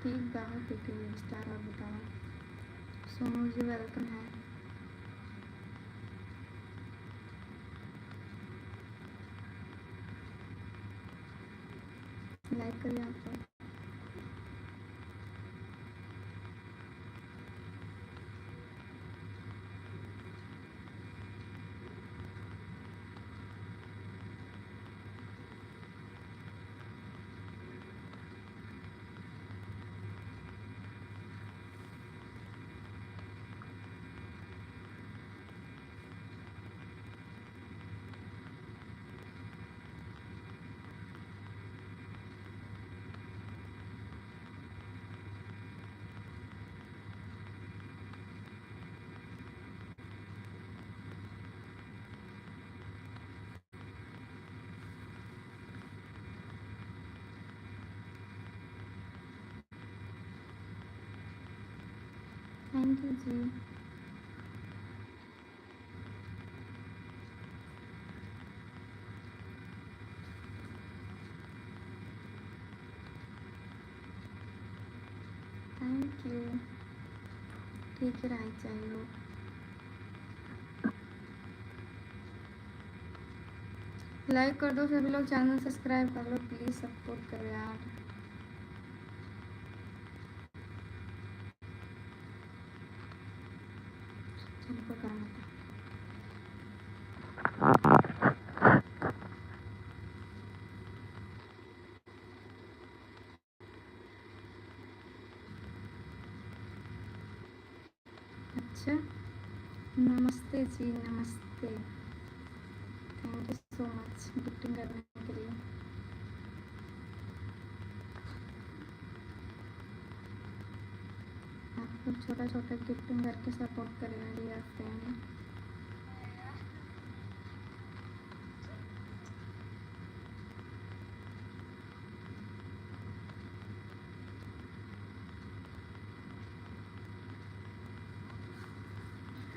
ठीक बाहर टिके स्टार और बताओ। सोनू जी वेलकम है। लाइक करिए आप लोग। थैंक यू जी। Thank you. ठीक है राइट चाहिए। लाइक कर दो सभी लोग, चैनल सब्सक्राइब कर लो प्लीज़, सपोर्ट करो यार। चलो करना था। अच्छा नमस्ते जी, नमस्ते। Thank you so much gifting करने के लिए। आप लोग छोटा छोटा गिफ्टिंग करके सपोर्ट करें डियर फ्रेंड।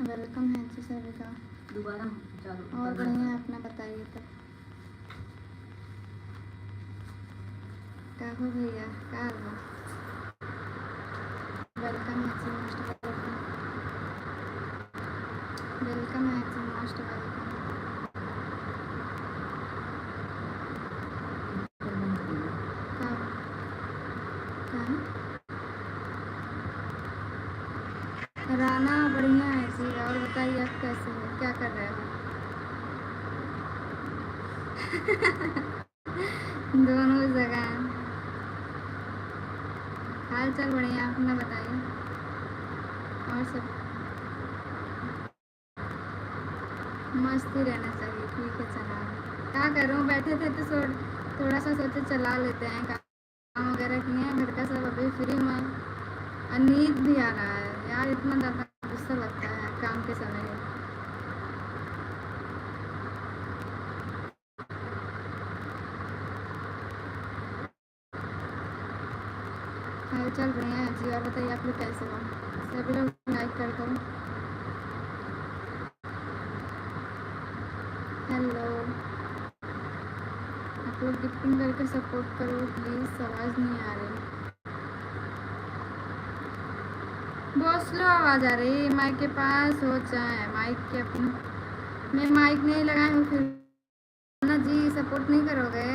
वेलकम है जी सभी का। दोबारा और बढ़िया है, अपना बताइए तब। क्या हो भैया, क्या हाल है? वेलकम है जी, मोस्ट वेलकम। वेलकम है जी, मोस्ट वेलकम। राना बढ़िया है जी। और बताइए आप कैसे हो, क्या कर रहे हो? दोनों जगह हाल चाल बढ़िया, अपना बताइए। और सब मस्ती रहना चाहिए, ठीक है। चला क्या कर रहा हूँ, बैठे थे तो थोड़ा सा सोचे चला लेते हैं। काम वगैरह किए हैं घर का, सब अभी फ्री में। और नींद भी आ रहा है यार, इतना ज़्यादा गुस्सा लगता है काम के समय। हाल चाल बढ़िया है जी। और बताइए आप लोग कैसे हो? सभी लोग लाइक कर दो। हेलो, आप लोग गिफ्टिंग करके सपोर्ट करो प्लीज़। आवाज़ नहीं आ रही, बहुत स्लो आवाज़ आ रही है। माइक के पास हो चाहे माइक के अपने। मैं माइक नहीं लगाई हूँ फिर ना जी, सपोर्ट नहीं करोगे?